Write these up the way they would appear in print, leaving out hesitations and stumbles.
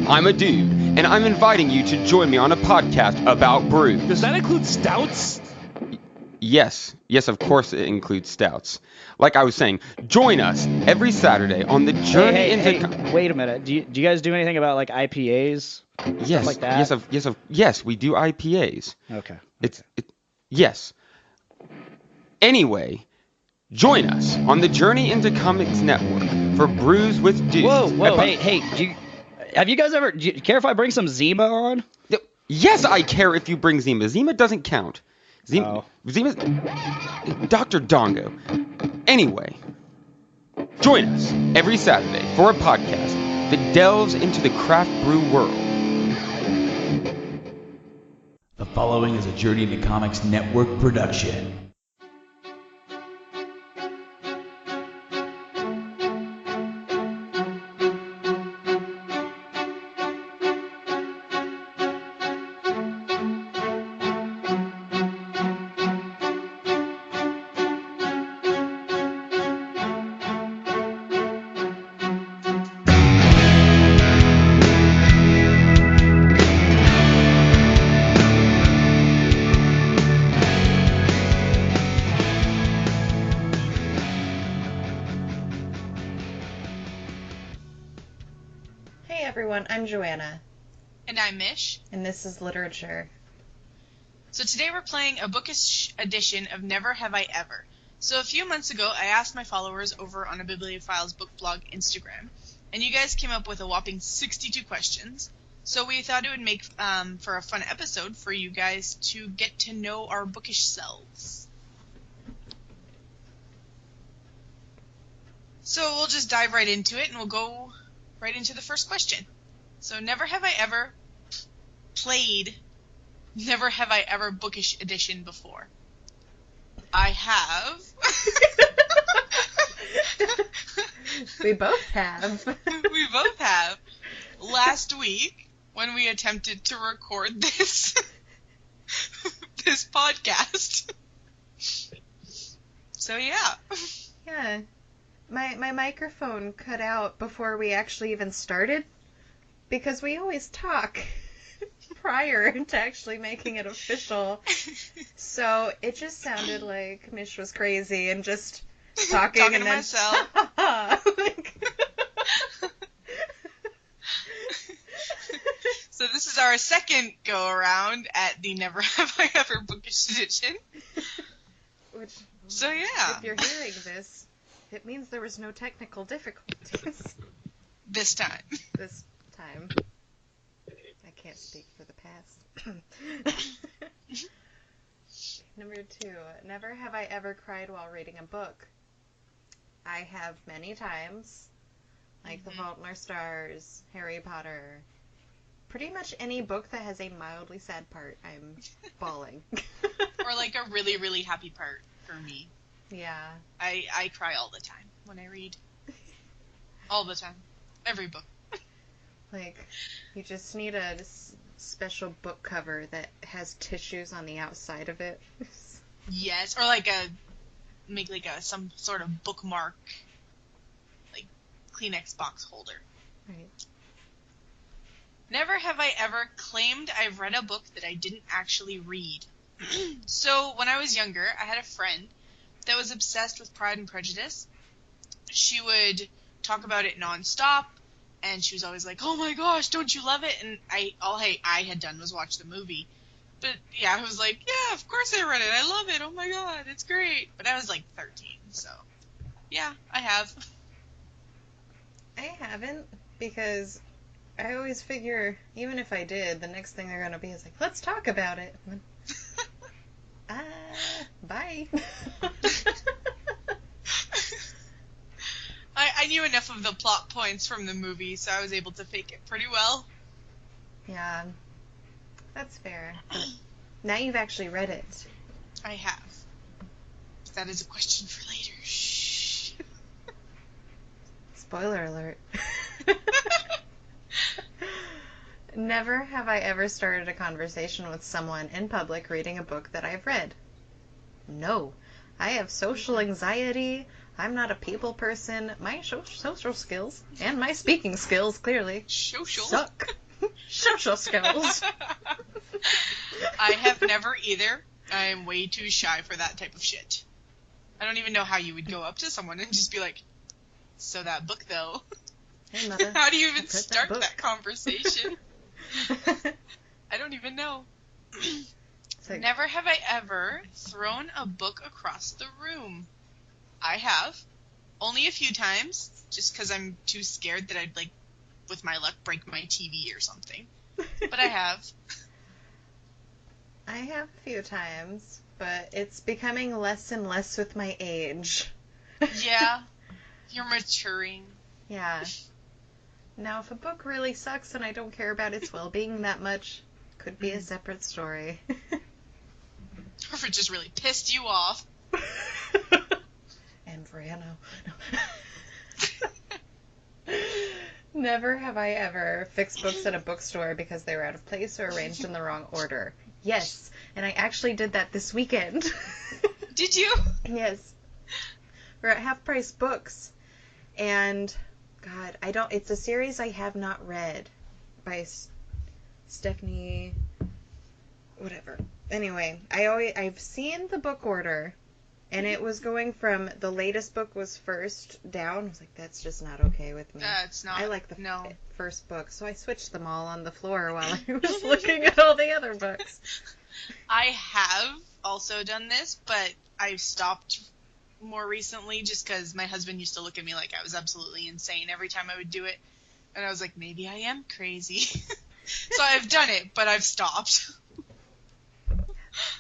I'm a dude, and I'm inviting you to join me on a podcast about brews. Does that include stouts? Yes, of course it includes stouts. Like I was saying, join us every Saturday on the journey into... Hey, wait a minute. Do you guys do anything about like IPAs? Yes, Stuff like that? yes, we do IPAs. Okay. Yes. Anyway, join us on the Journey into Comics Network for Brews with Dudes. Whoa, hey, have you guys ever... Do you care if I bring some Zima on? Yes, I care if you bring Zima. Zima doesn't count. Zima's Dr. Dongo. Anyway, join us every Saturday for a podcast that delves into the craft brew world. The following is a Journey into Comics Network production. I'm Joanna. And I'm Mich. And this is Literature. So today we're playing a bookish edition of Never Have I Ever. So a few months ago, I asked my followers over on a Bibliophiles book blog Instagram, and you guys came up with a whopping 62 questions. So we thought it would make for a fun episode for you guys to get to know our bookish selves. So we'll just dive right into it, and we'll go right into the first question. So never have I ever played Never Have I Ever Bookish Edition before. I have. We both have. We both have. Last week, when we attempted to record this podcast. So yeah. Yeah. My microphone cut out before we actually even started. Because we always talk prior to actually making it official. So it just sounded like Mich was crazy and just talking and to then... myself. So this is our second go around at the Never Have I Ever Bookish Edition. So yeah. If you're hearing this, it means there was no technical difficulties. This time. I can't speak for the past. Number 2. Never have I ever cried while reading a book. I have many times. Like The Fault in Our Stars, Harry Potter. Pretty much any book that has a mildly sad part, I'm bawling. Or like a really, really happy part for me. Yeah. I cry all the time when I read. All the time. Every book. Like, you just need a special book cover that has tissues on the outside of it. Yes, or like some sort of bookmark, like Kleenex box holder. Right. Never have I ever claimed I've read a book that I didn't actually read. So, when I was younger, I had a friend that was obsessed with Pride and Prejudice. She would talk about it nonstop. And she was always like, oh my gosh, don't you love it? And all I had done was watch the movie. But yeah, I was like, yeah, of course I read it. I love it. Oh my god, it's great. But I was like 13, so yeah, I have. I haven't, because I always figure, even if I did, the next thing they're going to be is like, let's talk about it. Bye. I knew enough of the plot points from the movie, so I was able to fake it pretty well. Yeah, that's fair. But now you've actually read it. I have. That is a question for later. Shh. Spoiler alert. Never have I ever started a conversation with someone in public reading a book that I've read. No. I have social anxiety. I'm not a people person. My social skills and my speaking skills clearly suck. Social skills. I have never either. I'm way too shy for that type of shit. I don't even know how you would go up to someone and just be like, so that book though. Hey, mother. How do you even I've read start book. that conversation? I don't even know. Like, never have I ever thrown a book across the room. I have. Only a few times, just because I'm too scared that I'd, like, with my luck, break my TV or something. But I have. I have a few times, but it's becoming less and less with my age. Yeah. You're maturing. Yeah. Now, if a book really sucks and I don't care about its well-being that much, could be a separate story. Or if it just really pissed you off. And Brianna. No. Never have I ever fixed books at a bookstore because they were out of place or arranged in the wrong order. Yes, and I actually did that this weekend. Did you? Yes. We're at Half Price Books, and God, it's a series I have not read by Stephanie, whatever. Anyway, I've seen the book order, and it was going from the latest book was first down. I was like, that's just not okay with me. It's not. I like the no. first book, so I switched them all on the floor while I was looking at all the other books. I have also done this, but I've stopped more recently just because my husband used to look at me like I was absolutely insane every time I would do it. And I was like, maybe I am crazy. So I've done it, but I've stopped.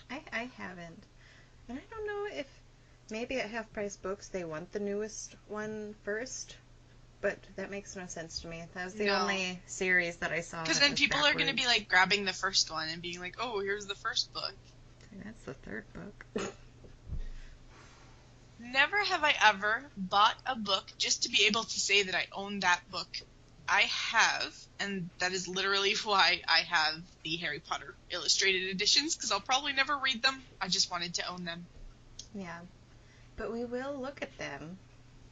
I haven't. And I don't know if maybe at Half Price Books they want the newest one first, but that makes no sense to me. That was the only series that I saw. Because then people are going to be like grabbing the first one and being like, oh, here's the first book. That's the third book. Never have I ever bought a book just to be able to say that I own that book. I have, and that is literally why I have the Harry Potter illustrated editions, because I'll probably never read them. I just wanted to own them. Yeah. But we will look at them.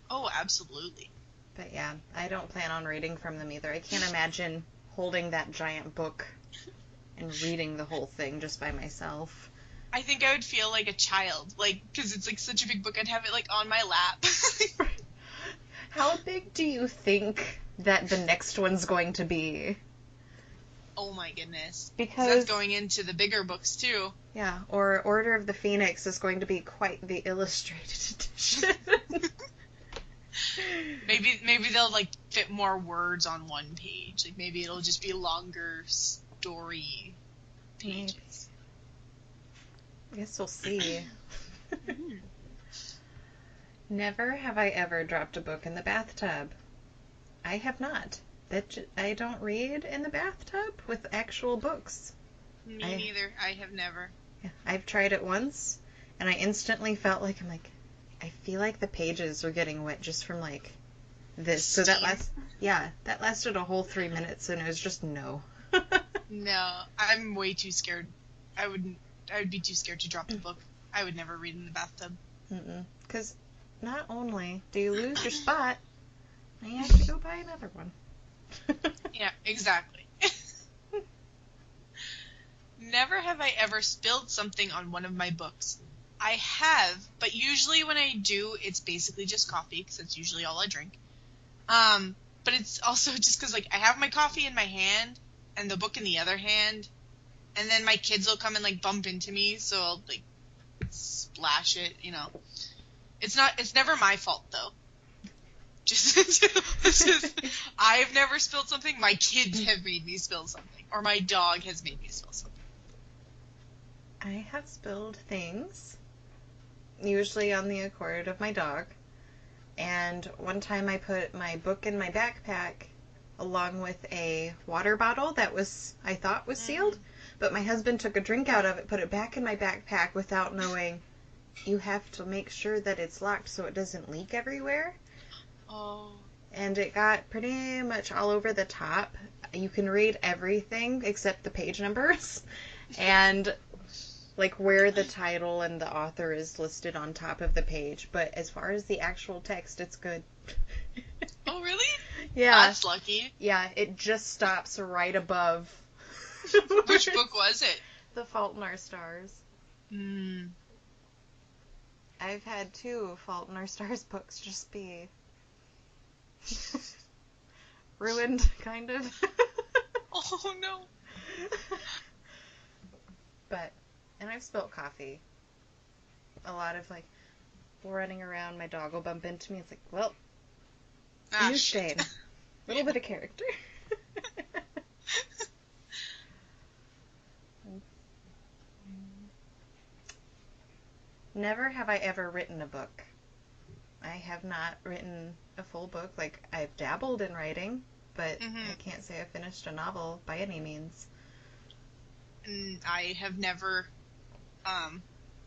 Oh, absolutely. But yeah, I don't plan on reading from them either. I can't imagine holding that giant book and reading the whole thing just by myself. I think I would feel like a child, like, because it's like such a big book, I'd have it like on my lap. How big do you think that the next one's going to be? Oh my goodness. Because that's going into the bigger books too. Yeah, or Order of the Phoenix is going to be quite the illustrated edition. Maybe they'll like fit more words on one page. Like maybe it'll just be longer story pages. I guess we'll see. Never have I ever dropped a book in the bathtub. I have not. I don't read in the bathtub with actual books. Me neither. I have never. Yeah, I've tried it once, and I instantly felt like I feel like the pages are getting wet just from like this. So that lasted a whole 3 minutes, and it was just no. No, I'm way too scared. I would be too scared to drop the book. I would never read in the bathtub. Because not only do you lose your spot, now you have to go buy another one. Yeah, exactly. Never have I ever spilled something on one of my books. I have, but usually when I do, it's basically just coffee, because that's usually all I drink. But it's also just because, like, I have my coffee in my hand, and the book in the other hand, and then my kids will come and, like, bump into me, so I'll, like, splash it, you know. It's never my fault, though. I've never spilled something. My kids have made me spill something. Or my dog has made me spill something. I have spilled things, usually on the accord of my dog. And one time I put my book in my backpack along with a water bottle that I thought was sealed. But my husband took a drink out of it, put it back in my backpack without knowing you have to make sure that it's locked so it doesn't leak everywhere. Oh. And it got pretty much all over the top. You can read everything except the page numbers. And like where the title and the author is listed on top of the page, but as far as the actual text, it's good. Oh, really? Yeah. That's lucky. Yeah, it just stops right above. Which book was it? The Fault in Our Stars. Hmm. I've had 2 Fault in Our Stars books just be ruined, kind of. Oh, no. But, and I've spilt coffee. A lot of, like, running around, my dog will bump into me. It's like, well, new Shit. stain. Little bit of character. Never have I ever written a book. I have not written a full book. Like, I've dabbled in writing, but I can't say I finished a novel by any means. And I have never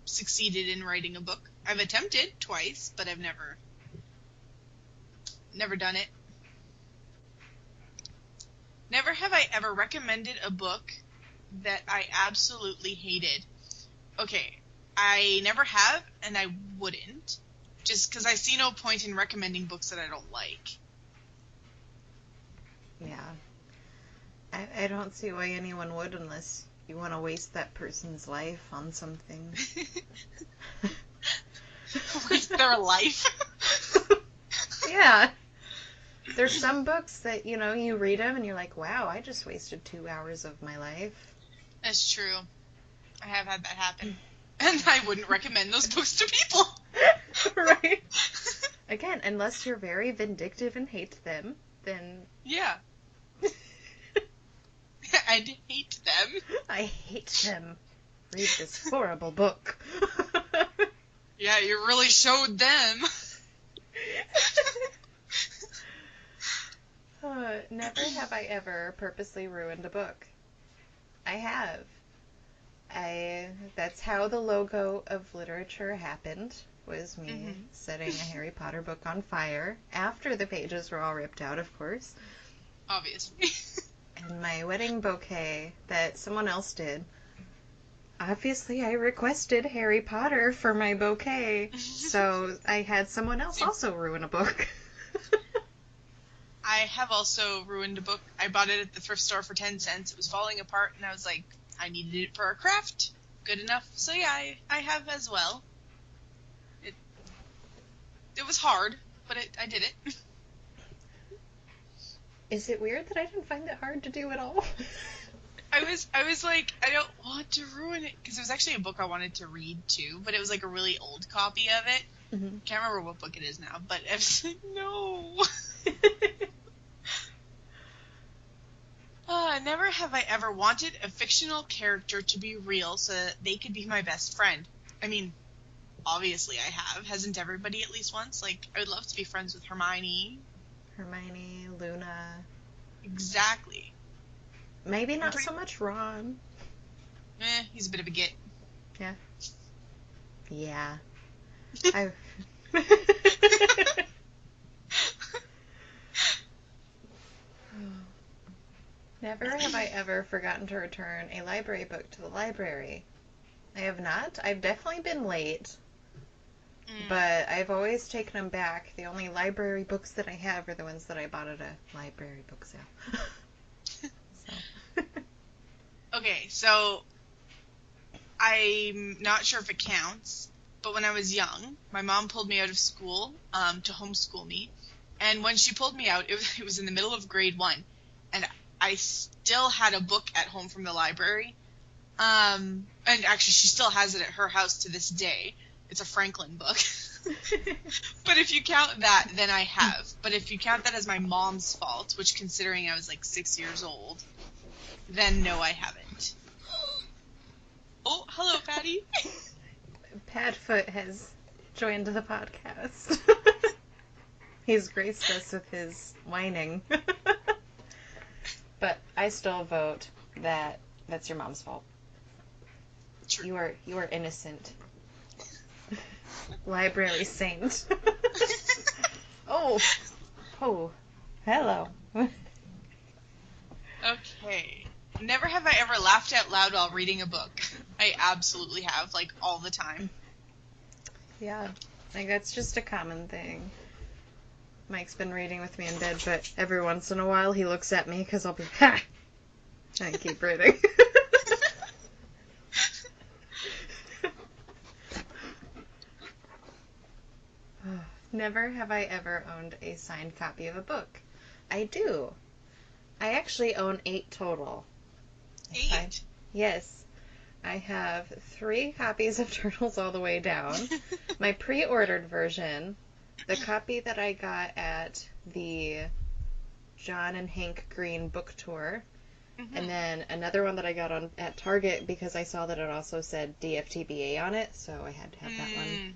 succeeded in writing a book. I've attempted twice, but I've never done it. Never have I ever recommended a book that I absolutely hated. Okay, I never have, and I wouldn't. Just because I see no point in recommending books that I don't like. Yeah. I don't see why anyone would unless you want to waste that person's life on something. Waste their life. Yeah. There's some books that, you know, you read them and you're like, wow, I just wasted 2 hours of my life. That's true. I have had that happen. And I wouldn't recommend those books to people. Right. Again, unless you're very vindictive and hate them, then... Yeah. I'd hate them. I hate them. Read this horrible book. Yeah, you really showed them. Never have I ever purposely ruined a book. I have. That's how the logo of literature happened, was me setting a Harry Potter book on fire, after the pages were all ripped out, of course. Obviously. And my wedding bouquet that someone else did, obviously I requested Harry Potter for my bouquet, so I had someone else also ruin a book. I have also ruined a book. I bought it at the thrift store for 10 cents. It was falling apart, and I was like, I needed it for a craft. Good enough. So yeah, I have as well. It was hard, but I did it. Is it weird that I didn't find it hard to do at all? I was like, I don't want to ruin it, because it was actually a book I wanted to read too, but it was like a really old copy of it. Can't remember what book it is now, but I was like, no. Never have I ever wanted a fictional character to be real so that they could be my best friend. I mean, obviously I have. Hasn't everybody at least once? Like, I would love to be friends with Hermione. Hermione, Luna. Exactly. Maybe not so much Ron. He's a bit of a git. Yeah. Yeah. I... Never have I ever forgotten to return a library book to the library. I have not. I've definitely been late. But I've always taken them back. The only library books that I have are the ones that I bought at a library book sale. Okay, so I'm not sure if it counts, but when I was young, my mom pulled me out of school to homeschool me. And when she pulled me out, it was in the middle of grade 1. And I still had a book at home from the library. And actually, she still has it at her house to this day. It's a Franklin book. But if you count that, then I have. But if you count that as my mom's fault, which considering I was like 6 years old, then no, I haven't. Oh, hello, Patty. Padfoot has joined the podcast. He's graced us with his whining. But I still vote that that's your mom's fault. True. You are innocent. Library saint. Oh, hello. Okay. Never have I ever laughed out loud while reading a book. I absolutely have, like, all the time. Yeah, like that's just a common thing. Mike's been reading with me in bed, but every once in a while he looks at me because I'll be, ha! And keep reading. Never have I ever owned a signed copy of a book. I do. I actually own 8 total. 8? Yes. I have 3 copies of Turtles All the Way Down. My pre-ordered version, the copy that I got at the John and Hank Green book tour, and then another one that I got at Target because I saw that it also said DFTBA on it, so I had to have that one.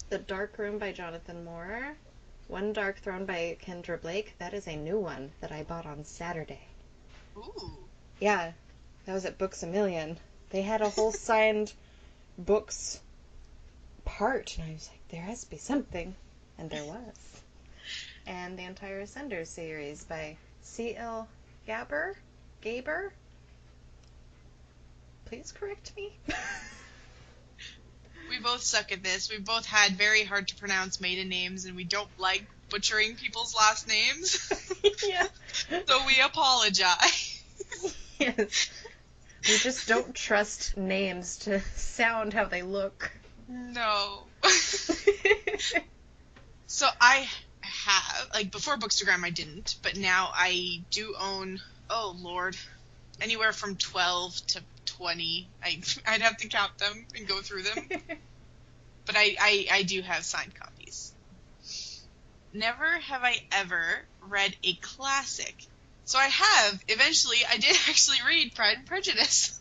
The Dark Room by Jonathan Moore. One Dark Throne by Kendra Blake. That is a new one that I bought on Saturday. Ooh. Yeah, that was at Books A Million. They had a whole signed books part, and I was like, there has to be something. And there was. And the entire Ascender series by C.L. Gaber? Please correct me. We both suck at this. We both had very hard to pronounce maiden names, and we don't like butchering people's last names. Yeah. So we apologize. Yes. We just don't trust names to sound how they look. No. So I have, like, before Bookstagram I didn't, but now I do own, oh lord, anywhere from 12 to 20. I'd have to count them and go through them. But I do have signed copies. Never have I ever read a classic. So I have. Eventually, I did actually read Pride and Prejudice.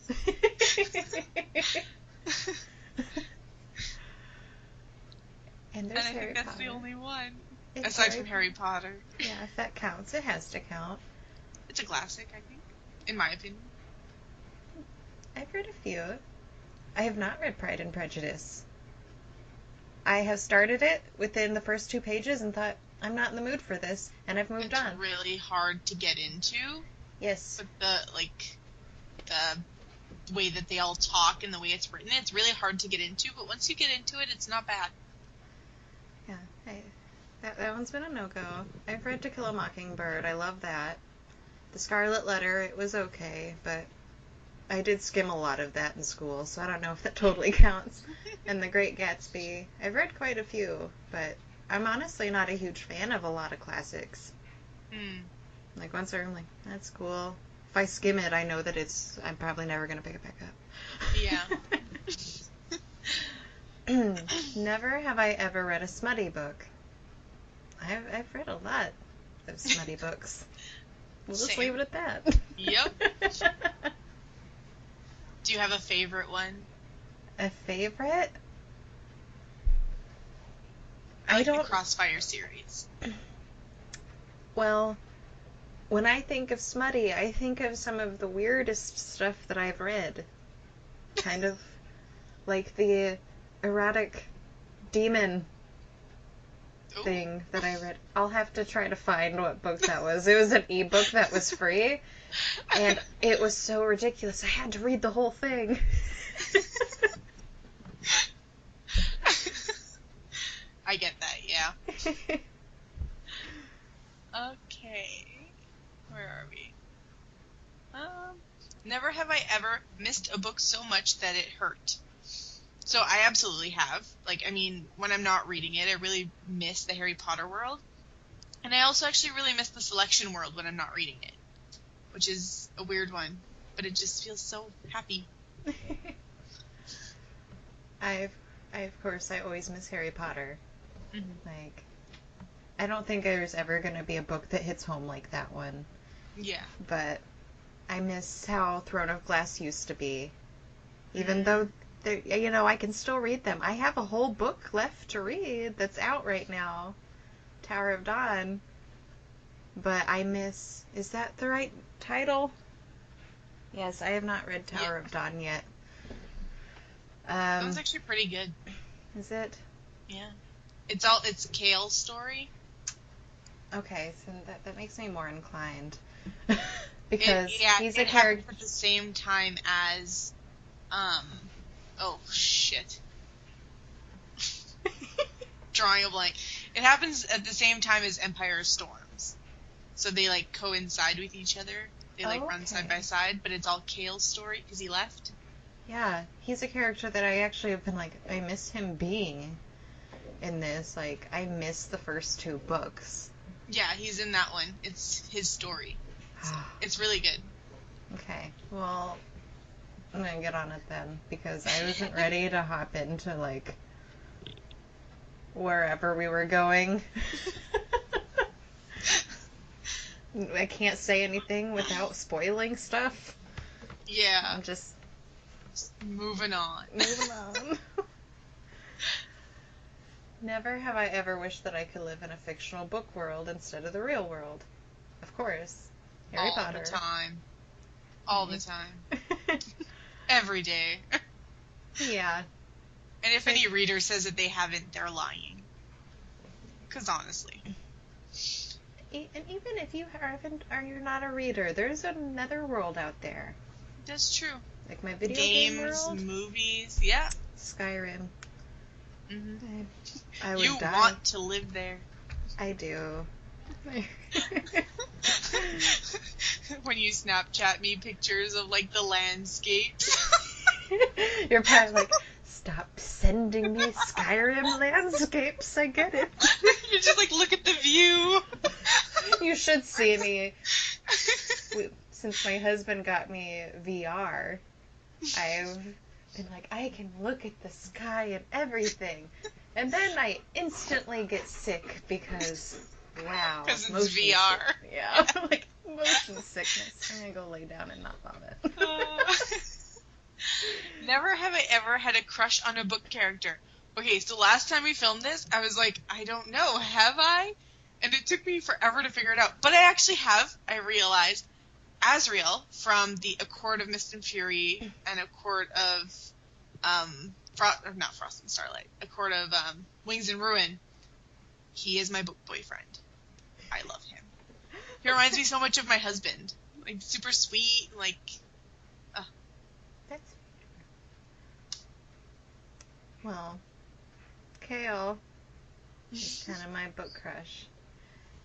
And there's I Harry think that's Potter. the only one. It's Aside from Harry Potter. Yeah, if that counts, it has to count. It's a classic, I think. In my opinion. I've read a few. I have not read Pride and Prejudice. I have started it within the first 2 pages and thought, I'm not in the mood for this, and I've moved on. It's really hard to get into. Yes. But the way that they all talk and the way it's written, it's really hard to get into, but once you get into it, it's not bad. Yeah, that one's been a no-go. I've read To Kill a Mockingbird. I love that. The Scarlet Letter, it was okay, but I did skim a lot of that in school, so I don't know if that totally counts. And The Great Gatsby, I've read quite a few, but I'm honestly not a huge fan of a lot of classics. Like, once I'm like, that's cool. If I skim it, I know that I'm probably never going to pick it back up. Yeah. Never have I ever read a smutty book. I've read a lot of smutty books. We'll just Same. leave it at that. Yep. Do you have a favorite one? A favorite? I like don't. The Crossfire series. Well, when I think of smutty, I think of some of the weirdest stuff that I've read. Kind of like the erotic demon thing that I read. I'll have to try to find what book that was. It was an ebook that was free, and it was so ridiculous. I had to read the whole thing. I get that, yeah. Okay. Where are we? Never have I ever missed a book so much that it hurt. So I absolutely have. Like, I mean, when I'm not reading it, I really miss the Harry Potter world. And I also actually really miss the selection world when I'm not reading it. Which is a weird one. But it just feels so happy. Of course, I always miss Harry Potter. Mm-hmm. Like, I don't think there's ever going to be a book that hits home like that one. Yeah. But I miss how Throne of Glass used to be. Even though, I can still read them. I have a whole book left to read that's out right now. Tower of Dawn. But I miss... Is that the right title? Yes, I have not read Tower of Dawn yet. That was actually pretty good. Is it? Yeah. It's Kale's story. Okay, so that makes me more inclined. Because he's a it character. happens at the same time as, oh shit. Drawing a blank. It happens at the same time as Empire Storms. So they, like, coincide with each other. They, like, run side by side, but it's all Kale's story, because he left. Yeah, he's a character that I actually have been like, I miss him being in this. Like, I miss the first 2 books. Yeah, he's in that one. It's his story. It's really good. Okay, well, I'm gonna get on it then, because I wasn't ready to hop into, like, wherever we were going. I can't say anything without spoiling stuff. Yeah. I'm just moving on. Moving on. Never have I ever wished that I could live in a fictional book world instead of the real world. Of course. Harry Potter. All the time. All the time. Every day. Yeah. And if any reader says that they haven't, they're lying. Because honestly. And even if you haven't, or you're not a reader, there's another world out there. That's true. Like my video Games, game world. Movies, yeah. Skyrim. Mm-hmm. I would you die. want to live there. I do. When you Snapchat me pictures of, like, the landscapes. You're probably like, stop sending me Skyrim landscapes. I get it. You just, like, look at the view. You should see me. Since my husband got me VR, I've been like, I can look at the sky and everything. And then I instantly get sick because, wow. Because it's VR. Yeah, like motion sickness. I'm going to go lay down and not vomit. Never have I ever had a crush on a book character. Okay, so last time we filmed this, I was like, I don't know, have I? And it took me forever to figure it out. But I actually have, I realized. Asriel from the A Court of Mist and Fury and A Court of, not Frost and Starlight, A Court of Wings and Ruin. He is my book boyfriend. I love him. He reminds me so much of my husband. Like, super sweet, like, That's well, Kale is kind of my book crush.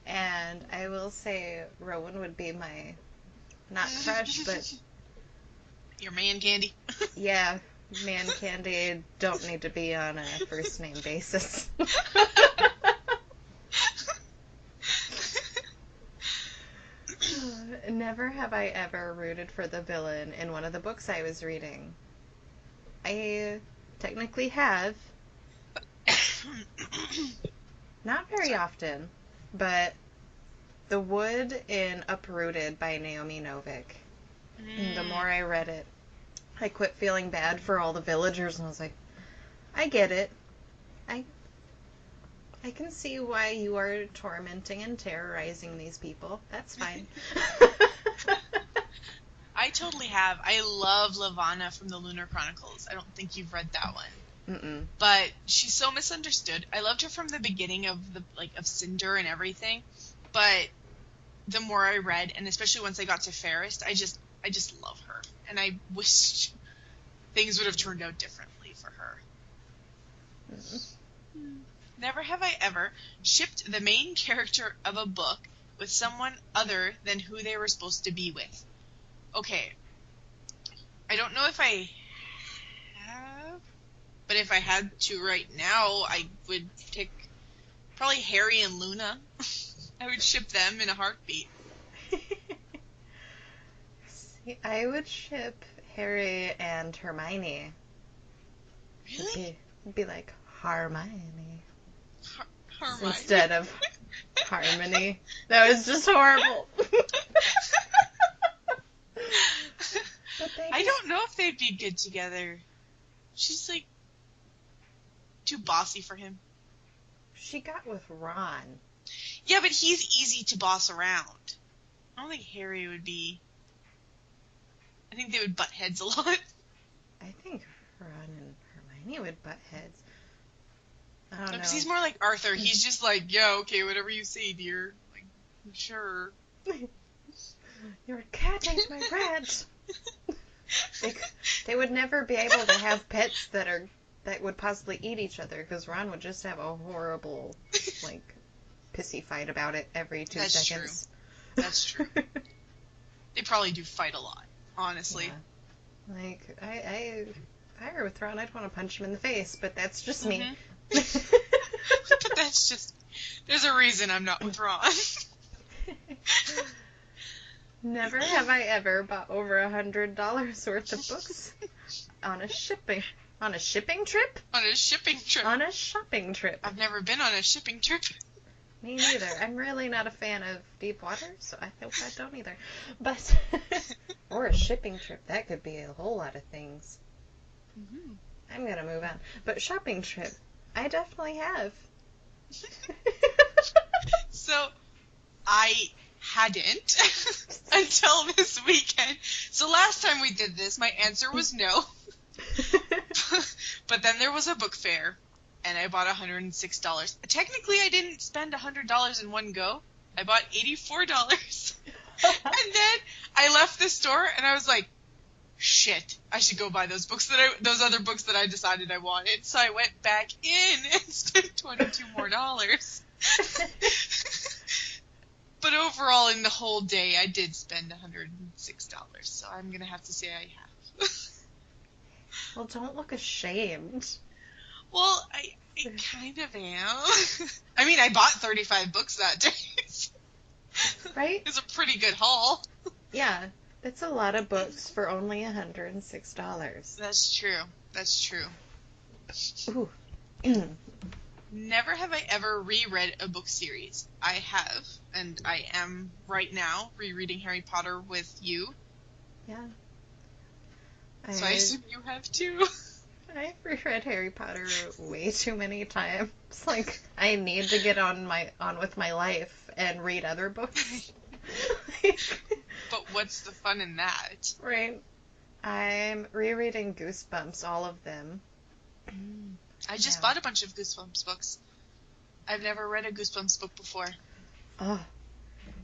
And I will say Rowan would be my, not crush, but... Your man candy. Yeah, man candy don't need to be on a first name basis. Never have I ever rooted for the villain in one of the books I was reading. I technically have. Not very often, but The Wood in Uprooted by Naomi Novik. And the more I read it, I quit feeling bad for all the villagers, and I was like, I get it. I can see why you are tormenting and terrorizing these people. That's fine. I totally have. I love Lavanna from the Lunar Chronicles. I don't think you've read that one. Mm-mm. But she's so misunderstood. I loved her from the beginning of of Cinder and everything. But the more I read, and especially once I got to Fairest, I just love her. And I wish things would have turned out differently for her. Mm-mm. Never have I ever shipped the main character of a book with someone other than who they were supposed to be with. Okay. I don't know if I have, but if I had to right now, I would pick probably Harry and Luna. I would ship them in a heartbeat. See, I would ship Harry and Hermione. Really? It'd be like Hermione. Hermione. Instead of Harmony. That was just horrible. I don't know if they'd be good together. She's like too bossy for him. She got with Ron. Yeah, but he's easy to boss around. I don't think Harry would be. I think they would butt heads a lot. I think Ron and Hermione would butt heads. I don't know. Because he's more like Arthur. He's just like, yeah, okay, whatever you say, dear. Like, sure. Your cat ate my rat. They would never be able to have pets that would possibly eat each other, because Ron would just have a horrible, like, pissy fight about it every 2 seconds. That's true. They probably do fight a lot, honestly. Yeah. Like, if I were with Ron, I'd want to punch him in the face, but that's just me. But that's just... There's a reason I'm not with Ron. Never have I ever bought over $100 worth of books on a shipping trip? On a shipping trip? On a shopping trip. I've never been on a shipping trip. Me neither. I'm really not a fan of deep water, so I hope I don't either. But, or a shipping trip, that could be a whole lot of things. Mm-hmm. I'm gonna move on. But shopping trip, I definitely have. So, I hadn't until this weekend. So last time we did this, my answer was no. But then there was a book fair, and I bought $106. Technically, I didn't spend $100 in one go. I bought $84. And then I left the store, and I was like, shit, I should go buy those other books that I decided I wanted. So I went back in and spent $22 more. But overall, in the whole day, I did spend $106. So I'm going to have to say I have. Well, don't look ashamed. Well, I kind of am. I mean, I bought 35 books that day. Right? It's a pretty good haul. Yeah, it's a lot of books for only $106. That's true. That's true. Ooh. Never have I ever reread a book series. I have, and I am right now rereading Harry Potter with you. Yeah. So I assume you have too. I've reread Harry Potter way too many times. Like, I need to get on with my life and read other books. But what's the fun in that? Right. I'm rereading Goosebumps, all of them. I just bought a bunch of Goosebumps books. I've never read a Goosebumps book before. Oh.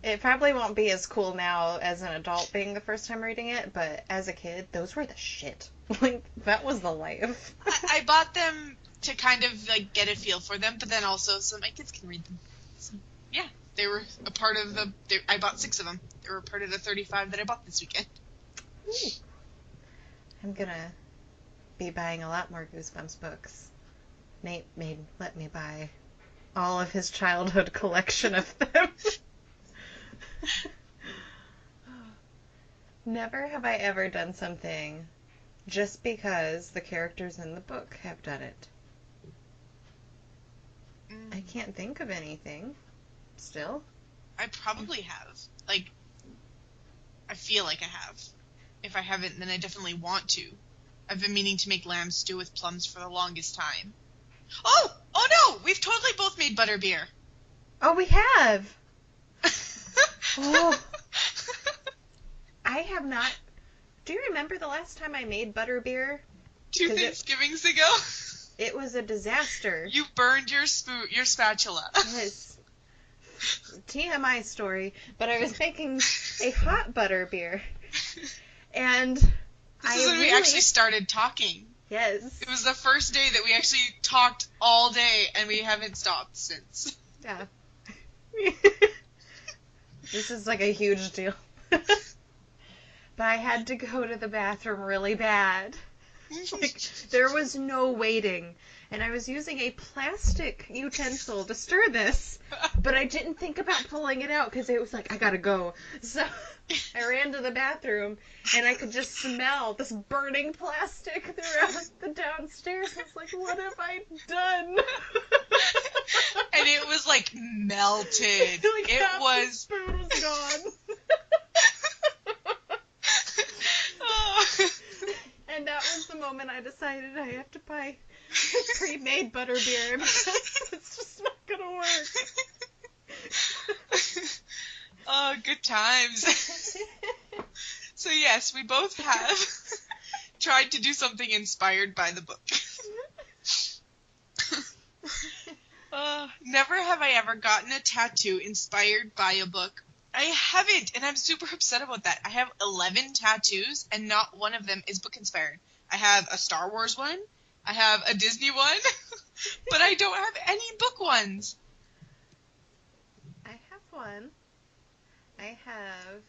It probably won't be as cool now as an adult being the first time reading it, but as a kid, those were the shit. Like, that was the life. I bought them to kind of, like, get a feel for them, but then also so my kids can read them. So, yeah, they were a part of I bought 6 of them. They were a part of the 35 that I bought this weekend. Ooh. I'm gonna be buying a lot more Goosebumps books. Nate let me buy all of his childhood collection of them. Never have I ever done something just because the characters in the book have done it. I can't think of anything. Still? I probably have. Like, I feel like I have. If I haven't, then I definitely want to. I've been meaning to make lamb stew with plums for the longest time. Oh no! We've totally both made butterbeer. Oh, we have! Oh. I have not. Do you remember the last time I made butterbeer? 2 Thanksgivings ago? It was a disaster. You burned your spatula. Yes. TMI story, but I was making a hot butterbeer. And This is when we actually started talking. Yes. It was the first day that we actually talked all day, and we haven't stopped since. Yeah. This is like a huge deal. But I had to go to the bathroom really bad. Like, there was no waiting. And I was using a plastic utensil to stir this, but I didn't think about pulling it out because it was like, I gotta go. So I ran to the bathroom, and I could just smell this burning plastic throughout the downstairs. I was like, what have I done? And it was like melted. Like, it half was. the spoon was gone. And that was the moment I decided I have to buy pre-made butterbeer because it's just not gonna work. Oh, good times. So yes, we both have tried to do something inspired by the book. Never have I ever gotten a tattoo inspired by a book. I haven't, and I'm super upset about that. I have 11 tattoos, and not one of them is book-inspired. I have a Star Wars one, I have a Disney one, but I don't have any book ones. I have one. I have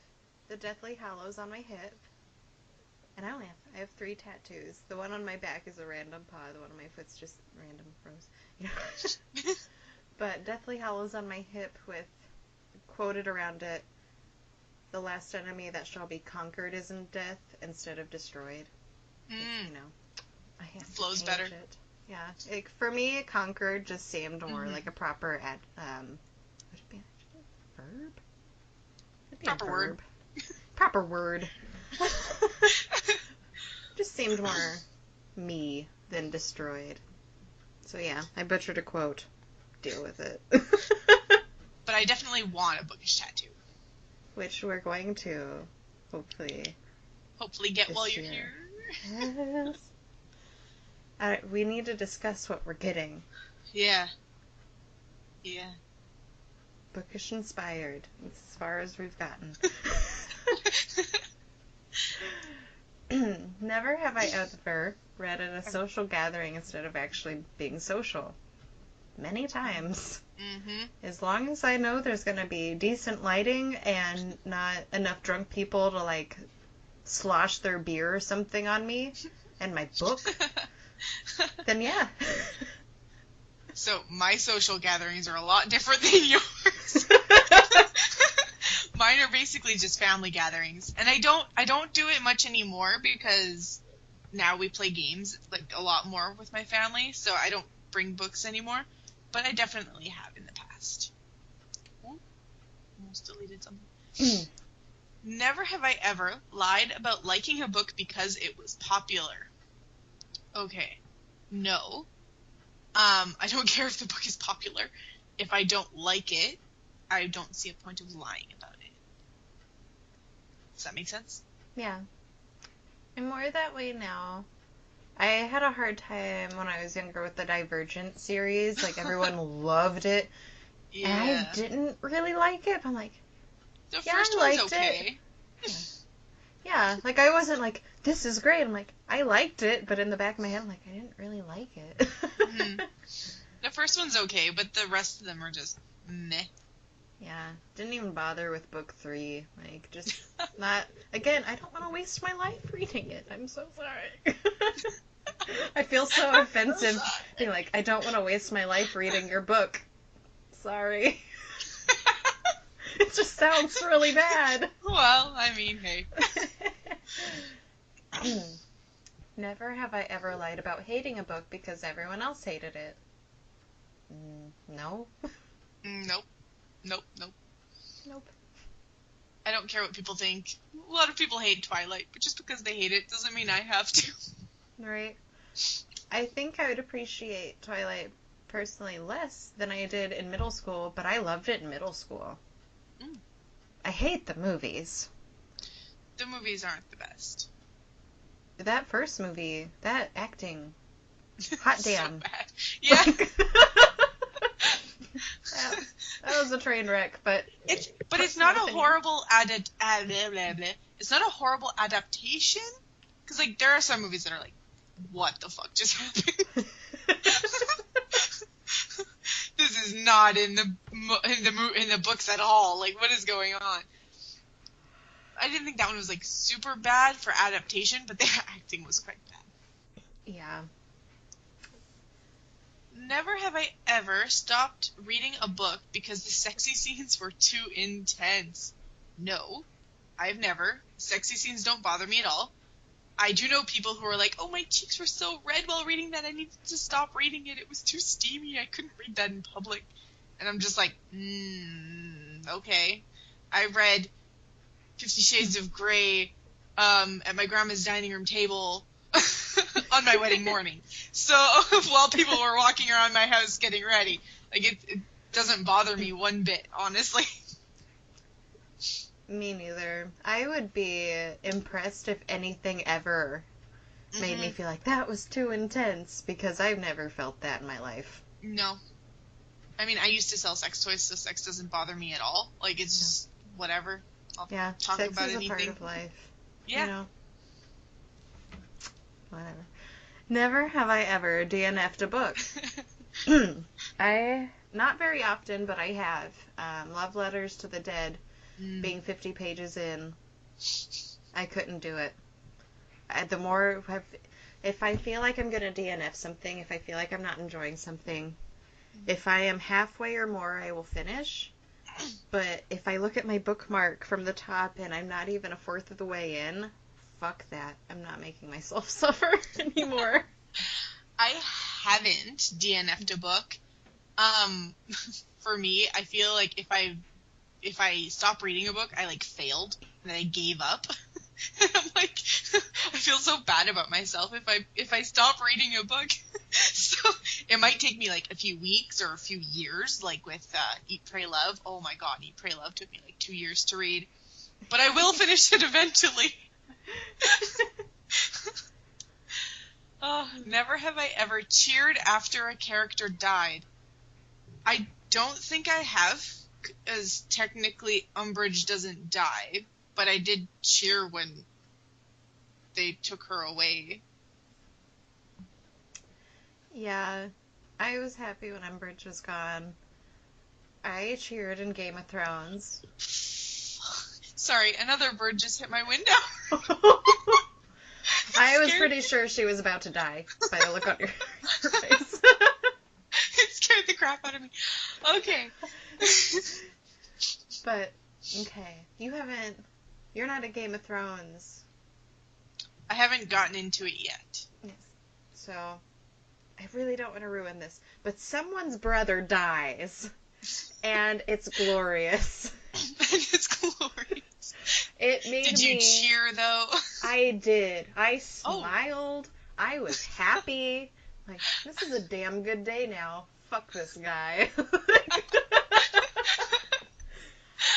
the Deathly Hallows on my hip. And I have 3 tattoos. The one on my back is a random paw. The one on my foot's just random rose. You know? But Deathly Hallows on my hip with quoted around it, "The last enemy that shall be conquered is in death instead of destroyed." You know, I have Flows to better. change it. Yeah, for me, conquered just seemed more like a proper would it be an adjective? Verb? It'd be Proper a word. verb. Proper word. Just seemed more me than destroyed. So yeah, I butchered a quote. Deal with it. But I definitely want a bookish tattoo. Which we're going to, hopefully get this while you're year. here. Yes. We need to discuss what we're getting. Yeah. Yeah. Bookish inspired. It's as far as we've gotten. Never have I ever read at a social gathering instead of actually being social. Many times. Mm-hmm. As long as I know there's going to be decent lighting and not enough drunk people to, like, slosh their beer or something on me and my book, then yeah. So my social gatherings are a lot different than yours. Mine are basically just family gatherings, and I don't do it much anymore because now we play games like a lot more with my family, so I don't bring books anymore. But I definitely have in the past. Oh, almost deleted something. Never have I ever lied about liking a book because it was popular. Okay, no. I don't care if the book is popular. If I don't like it, I don't see a point of lying about it. Does that make sense? Yeah. I'm more that way now. I had a hard time when I was younger with the Divergent series. Like, everyone loved it. Yeah. And I didn't really like it. But I'm like, The yeah, first I one's liked okay. Yeah, like, I wasn't like, this is great. I'm like, I liked it, but in the back of my head, I'm like, I didn't really like it. Mm-hmm. The first one's okay, but the rest of them are just meh. Yeah, didn't even bother with book 3. Like, just not, again, I don't want to waste my life reading it. I'm so sorry. I feel so offensive being like, I don't want to waste my life reading your book. Sorry. It just sounds really bad. Well, I mean, hey. Never have I ever lied about hating a book because everyone else hated it. No. Nope. Nope. Nope. I don't care what people think. A lot of people hate Twilight, but just because they hate it doesn't mean I have to. Right. I think I would appreciate Twilight personally less than I did in middle school, but I loved it in middle school. I hate the movies. The movies aren't the best. That first movie, that acting, hot damn. So bad. Yeah. That was a train wreck, but it's not a horrible it's not a horrible adaptation, because like there are some movies that are like, what the fuck just happened? This is not in the books at all. Like, what is going on? I didn't think that one was like super bad for adaptation, but the acting was quite bad. Yeah. Never have I ever stopped reading a book because the sexy scenes were too intense. No, I've never. Sexy scenes don't bother me at all. I do know people who are like, oh, my cheeks were so red while reading that I needed to stop reading it. It was too steamy. I couldn't read that in public. And I'm just like, okay. I read 50 Shades of Grey at my grandma's dining room table on my wedding morning. So while people were walking around my house getting ready, like it doesn't bother me one bit, honestly. Me neither. I would be impressed if anything ever made me feel like that was too intense, because I've never felt that in my life. No. I mean, I used to sell sex toys, so sex doesn't bother me at all. Like, it's just whatever. I'll Yeah, talk sex about is anything. a part of life. Yeah. You know? Whatever. Never have I ever DNF'd a book. Not very often, but I have. Love Letters to the Dead, being 50 pages in, I couldn't do it. If I feel like I'm going to DNF something, if I feel like I'm not enjoying something, if I am halfway or more, I will finish. But if I look at my bookmark from the top and I'm not even a fourth of the way in, fuck that. I'm not making myself suffer anymore. I haven't DNF'd a book. For me, I feel like if I stop reading a book, I like failed and I gave up. I'm like, I feel so bad about myself if I stop reading a book. So it might take me like a few weeks or a few years, like with Eat, Pray, Love. Oh my God, Eat, Pray, Love took me like 2 years to read, but I will finish it eventually. Oh, never have I ever cheered after a character died. I don't think I have, as technically Umbridge doesn't die, but I did cheer when they took her away. Yeah, I was happy when Umbridge was gone. I cheered in Game of Thrones. Sorry, another bird just hit my window. I was pretty sure she was about to die by the look on your face. It scared the crap out of me. Okay. But, okay. You're not a Game of Thrones. I haven't gotten into it yet. Yes. So, I really don't want to ruin this, but someone's brother dies, and it's glorious. It's glorious. It made Did you cheer, though? I did. I smiled. Oh. I was happy. Like, this is a damn good day now. Fuck this guy.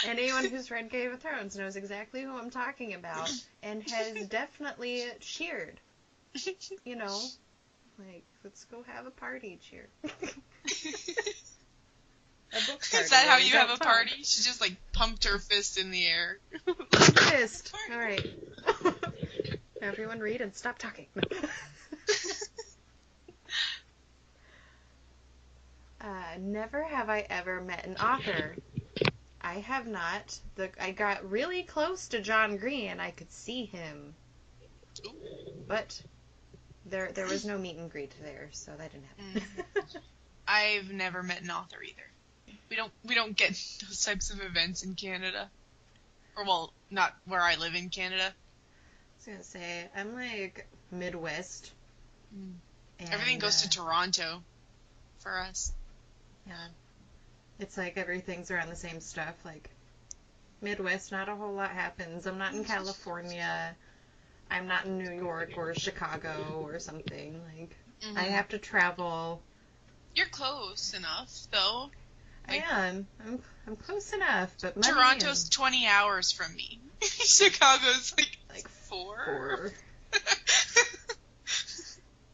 Anyone who's read Game of Thrones knows exactly who I'm talking about and has definitely cheered. You know, like, let's go have a party cheer. A book party. Is that how you have a party? She just, like, pumped her fist in the air. Fist. All right. Everyone read and stop talking. Never have I ever met an author. I have not. I got really close to John Green and I could see him. But there was no meet and greet there, so that didn't happen. I've never met an author either. We don't get those types of events in Canada. Or, well, not where I live in Canada. I was gonna say, I'm like Midwest. Everything goes to Toronto for us. Yeah. It's like everything's around the same stuff. Like, Midwest, not a whole lot happens. I'm not in California. I'm not in New York or Chicago or something. Like, I have to travel. You're close enough, though. Like, I am. I'm close enough, but Toronto's 20 hours from me. Chicago's like 4.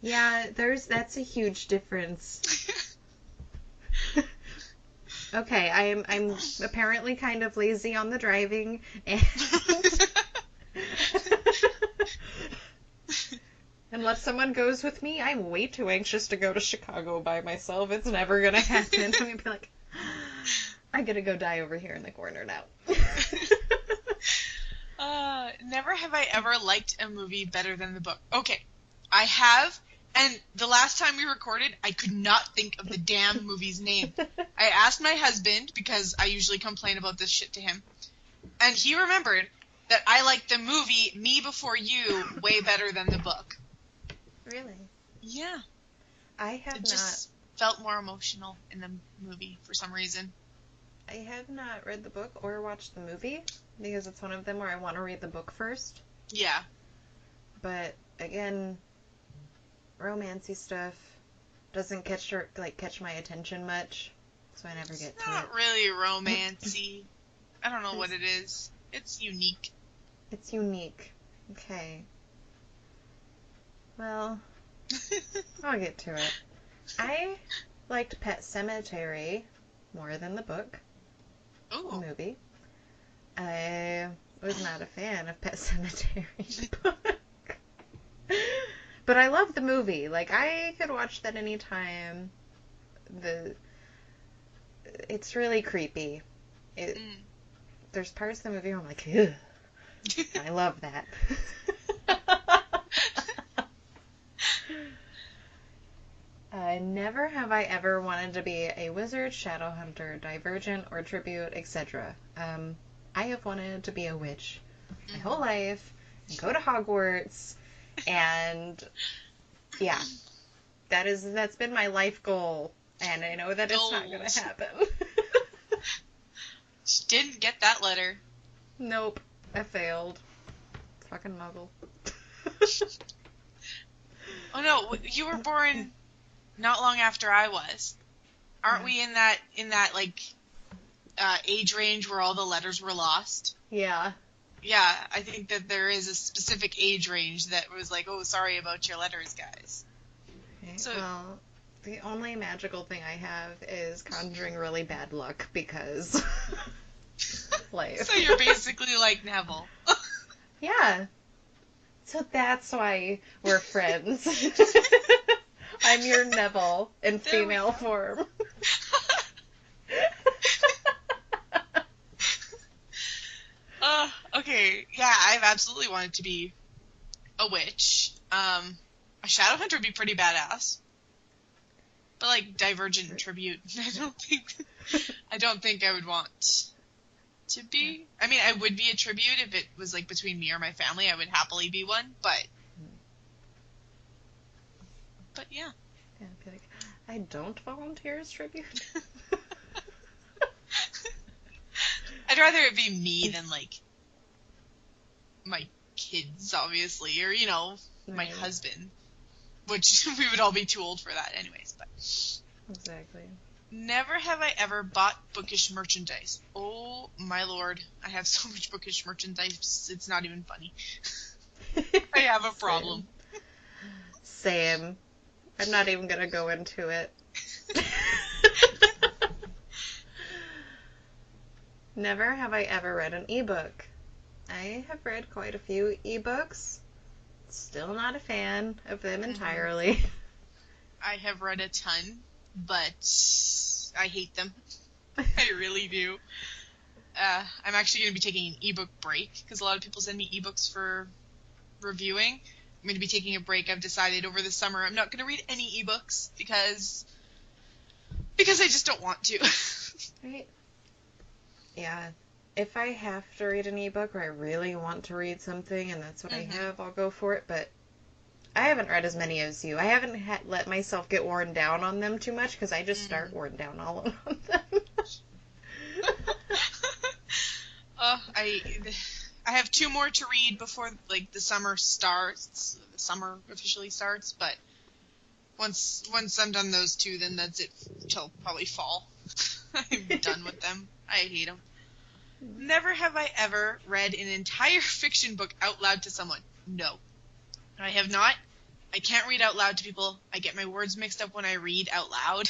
Yeah, that's a huge difference. Okay, I'm apparently kind of lazy on the driving, and unless someone goes with me, I'm way too anxious to go to Chicago by myself. It's never gonna happen. I'm gonna be like, I'm gonna go die over here in the corner now. Never have I ever liked a movie better than the book. Okay, I have. And the last time we recorded, I could not think of the damn movie's name. I asked my husband, because I usually complain about this shit to him, and he remembered that I liked the movie Me Before You way better than the book. Really? Yeah. I have It just felt more emotional in the movie for some reason. I have not read the book or watched the movie, because it's one of them where I want to read the book first. Yeah. But, again, romancy stuff doesn't catch my attention much, so I never get to it. It's not really romancy. I don't know what it is. It's unique. It's unique. Okay. Well, I'll get to it. I liked Pet Sematary more than the book. Ooh. The movie. was not a fan of Pet Sematary book. But I love the movie. Like, I could watch that anytime. It's really creepy. There's parts of the movie where I'm like, ugh. I love that. Never have I ever wanted to be a wizard, shadow hunter, divergent, or tribute, etc. I have wanted to be a witch my whole life and go to Hogwarts, and yeah, that's been my life goal, and I know that it's not going to happen. She didn't get that letter. Nope, I failed. Fucking muggle. Oh no, you were born not long after I was. Aren't we in that like age range where all the letters were lost? Yeah. Yeah, I think that there is a specific age range that was like, oh, sorry about your letters, guys. Okay, So, well, the only magical thing I have is conjuring really bad luck because life. So you're basically like Neville. Yeah. So that's why we're friends. I'm your Neville in female form. Okay, yeah, I've absolutely wanted to be a witch. A shadow hunter would be pretty badass. But like divergent and tribute, I don't think I would want to be. I mean, I would be a tribute if it was like between me or my family. I would happily be one, but yeah. Yeah, I'd be like, I don't volunteer as tribute. I'd rather it be me than like my kids, obviously, or my husband, which we would all be too old for that anyways. But exactly. Never have I ever bought bookish merchandise. Oh my lord, I have so much bookish merchandise, it's not even funny. I have a problem. Same. I'm not even gonna go into it. Never have I ever read an ebook. I have read quite a few ebooks. Still not a fan of them entirely. I have read a ton, but I hate them. I really do. I'm actually going to be taking an ebook break because a lot of people send me ebooks for reviewing. I'm going to be taking a break. I've decided over the summer I'm not going to read any ebooks because I just don't want to. Right. Yeah. If I have to read an ebook or I really want to read something and that's what I have, I'll go for it. But I haven't read as many as you. I haven't let myself get worn down on them too much because I just start worn down all on them. I have 2 more to read before like the summer starts. The summer officially starts, but once I'm done those 2, then that's it till probably fall. I'm done with them. I hate them. Never have I ever read an entire fiction book out loud to someone. No. I have not. I can't read out loud to people. I get my words mixed up when I read out loud.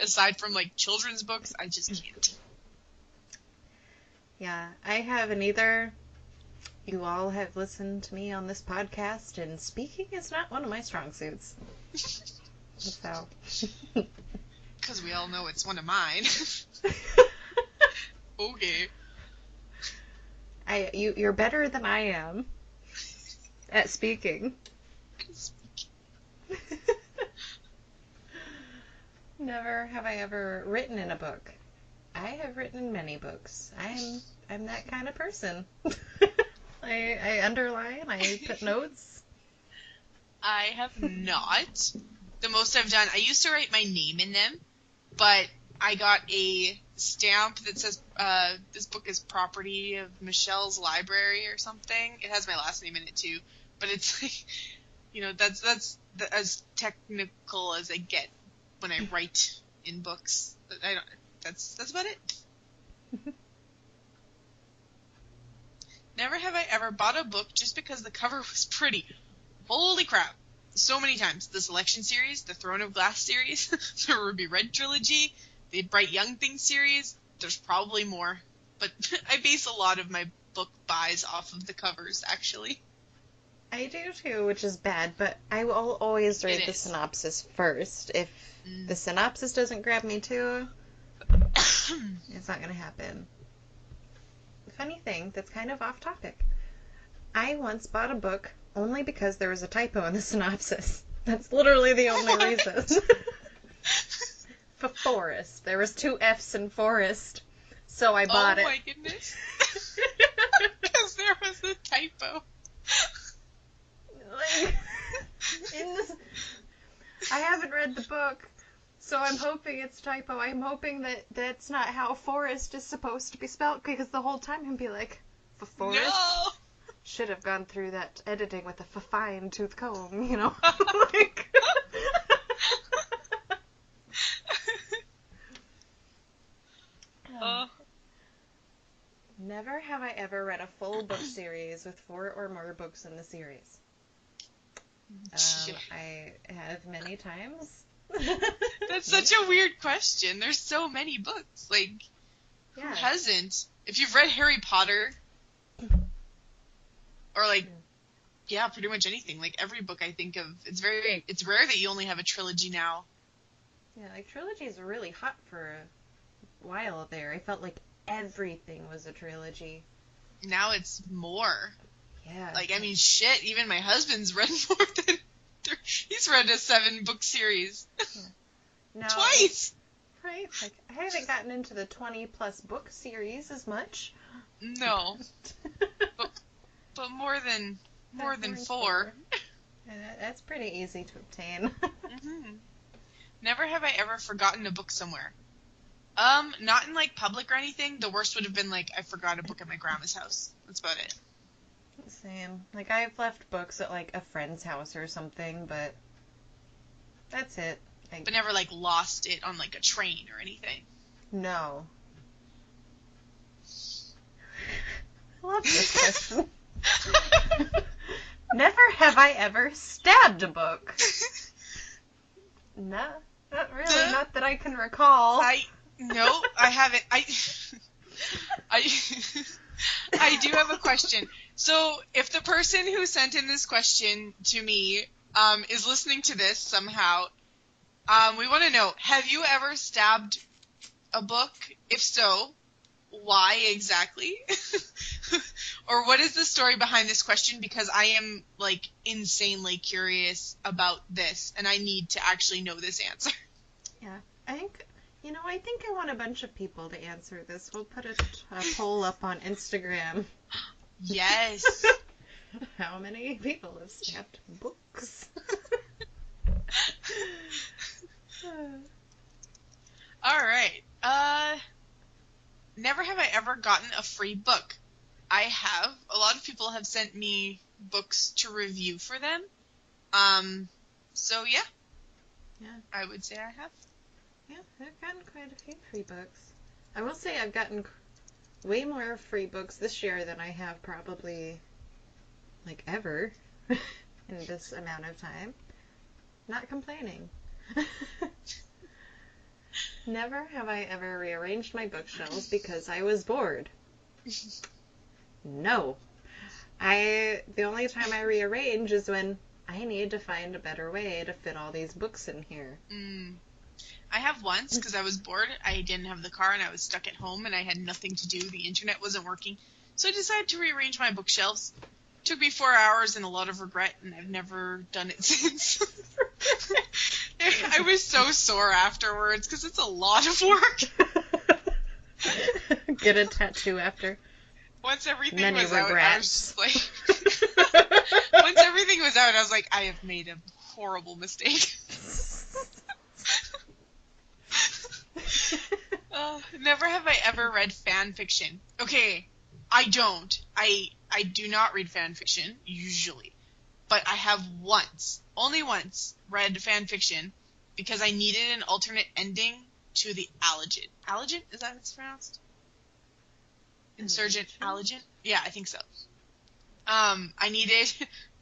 Aside from like children's books, I just can't. Yeah, I haven't either. You all have listened to me on this podcast, and speaking is not one of my strong suits. So. Because we all know it's one of mine. Okay. You're better than I am at speaking. Never have I ever written in a book. I have written in many books. I'm that kind of person. I underline, I put notes. I have not. The most I've done, I used to write my name in them, but I got a stamp that says this book is property of Michelle's library or something. It has my last name in it too, but it's like, that's as technical as I get when I write in books. That's about it. Never have I ever bought a book just because the cover was pretty. Holy crap. So many times. The Selection series, the Throne of Glass series, the Ruby Red trilogy, the Bright Young Things series. There's probably more. But I base a lot of my book buys off of the covers, actually. I do too, which is bad, but I will always read the synopsis first. If the synopsis doesn't grab me too, it's not going to happen. Funny thing, that's kind of off topic. I once bought a book only because there was a typo in the synopsis. That's literally the only reason. For forest. There was 2 F's in forest, so I bought it. Oh my goodness. Because there was a typo. Like, I haven't read the book, so I'm hoping it's typo. I'm hoping that that's not how forest is supposed to be spelled, because the whole time he'd be like, for forest? No! Should have gone through that editing with a fine-tooth comb, you know? Like... Never have I ever read a full book series with 4 or more books in the series. I have many times. That's such a weird question. There's so many books. Like, who hasn't? If you've read Harry Potter, or like, yeah, pretty much anything. Like every book I think of, it's rare that you only have a trilogy now. Yeah, like trilogies were really hot for a while there. I felt like everything was a trilogy. Now it's more. Yeah. Like, I mean, shit, even my husband's read more than... He's read a 7-book series. Yeah. No, twice! Right? Like, I haven't gotten into the 20-plus book series as much. No. but more than 4. Yeah, that's pretty easy to obtain. Mm-hmm. Never have I ever forgotten a book somewhere. Not in, like, public or anything. The worst would have been, like, I forgot a book at my grandma's house. That's about it. Same. Like, I've left books at, like, a friend's house or something, but that's it. But never, like, lost it on, like, a train or anything. No. I love this question. Never have I ever stabbed a book. No, not really. Not that I can recall. No, I haven't. I do have a question. So, if the person who sent in this question to me is listening to this somehow, we want to know, have you ever stabbed a book? If so, why exactly? Or what is the story behind this question? Because I am, like, insanely curious about this, and I need to actually know this answer. Yeah, I think I want a bunch of people to answer this. We'll put a poll up on Instagram. Yes. How many people have stabbed books? All right. Never have I ever gotten a free book. I have. A lot of people have sent me books to review for them. So yeah. Yeah. I would say I have. Yeah, I've gotten quite a few free books. I will say I've gotten way more free books this year than I have probably, like, ever in this amount of time. Not complaining. Never have I ever rearranged my bookshelves because I was bored. No. The only time I rearrange is when I need to find a better way to fit all these books in here. I have once, because I was bored. I didn't have the car and I was stuck at home and I had nothing to do. The internet wasn't working. So I decided to rearrange my bookshelves. It took me 4 hours and a lot of regret, and I've never done it since. I was so sore afterwards because it's a lot of work. Get a tattoo after. Once everything Many was regrets. out, I was just like... Once everything was out, I was like, I have made a horrible mistake. Never have I ever read fan fiction. Okay, I don't. I do not read fan fiction, usually. But I have once, only once, read fan fiction because I needed an alternate ending to the Allergent. Allergent? Is that how it's pronounced? Insurgent Allergent? Yeah, I think so. I needed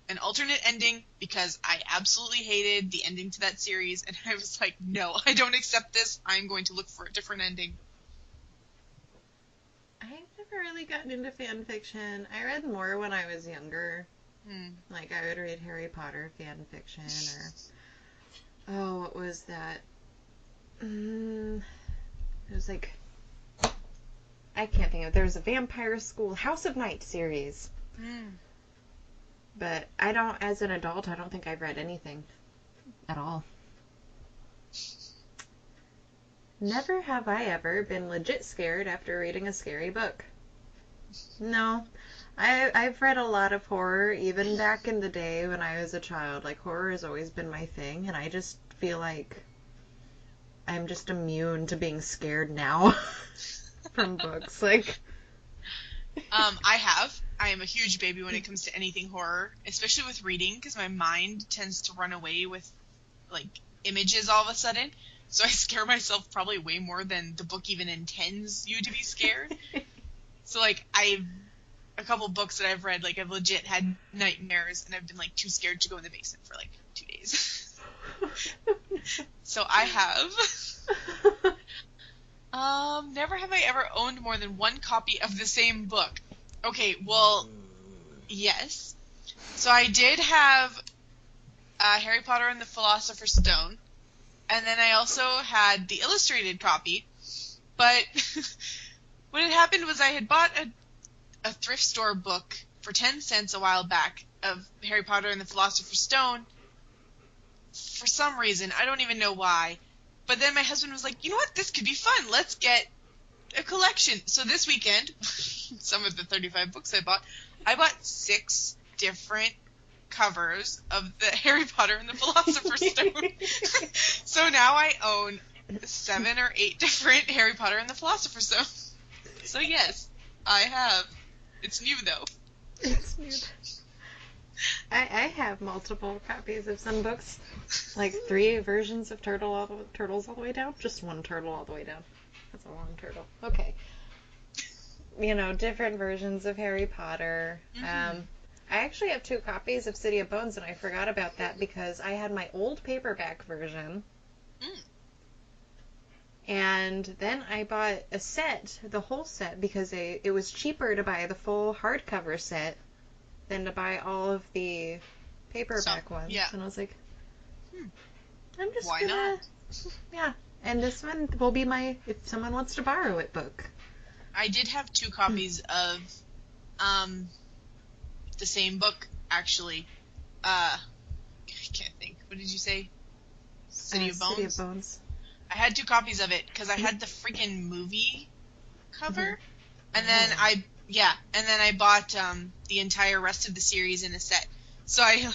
an alternate ending because I absolutely hated the ending to that series, and I was like, no, I don't accept this. I'm going to look for a different ending. I've never really gotten into fan fiction. I read more when I was younger. Like, I would read Harry Potter fan fiction, or... Oh, what was that? It was like... I can't think of it. There was a Vampire School House of Night series. But I don't, as an adult, I don't think I've read anything at all. Never have I ever been legit scared after reading a scary book. No. I've read a lot of horror, even back in the day when I was a child. Like, horror has always been my thing, and I just feel like I'm just immune to being scared now from books. Like, I am a huge baby when it comes to anything horror, especially with reading, because my mind tends to run away with, like, images all of a sudden. So I scare myself probably way more than the book even intends you to be scared. So, like, a couple books that I've read, like, I've legit had nightmares, and I've been, like, too scared to go in the basement for, like, 2 days. So I have. Never have I ever owned more than one copy of the same book. Okay, well, yes. So I did have Harry Potter and the Philosopher's Stone, and then I also had the illustrated copy, but what had happened was I had bought a thrift store book for 10 cents a while back of Harry Potter and the Philosopher's Stone. For some reason, I don't even know why. But then my husband was like, you know what, this could be fun. Let's get a collection. So this weekend, some of the 35 books I bought 6 different covers of the Harry Potter and the Philosopher's Stone. So now I own 7 or 8 different Harry Potter and the Philosopher's Stone. So yes, I have. It's new, though. It's new. I have multiple copies of some books. Like 3 versions of Turtles all the way down. Just 1 turtle all the way down. That's a long turtle. Okay. You know, different versions of Harry Potter. I actually have 2 copies of City of Bones, and I forgot about that because I had my old paperback version. And then I bought a set, the whole set, because it was cheaper to buy the full hardcover set than to buy all of the paperback ones. Yeah. And I was like, I'm just Why gonna... not? Yeah. And this one will be my, if someone wants to borrow it, book. I did have 2 copies of the same book, actually. I can't think. What did you say? City of Bones? City of Bones. I had 2 copies of it because I had the freaking movie cover, and then I bought the entire rest of the series in a set. So I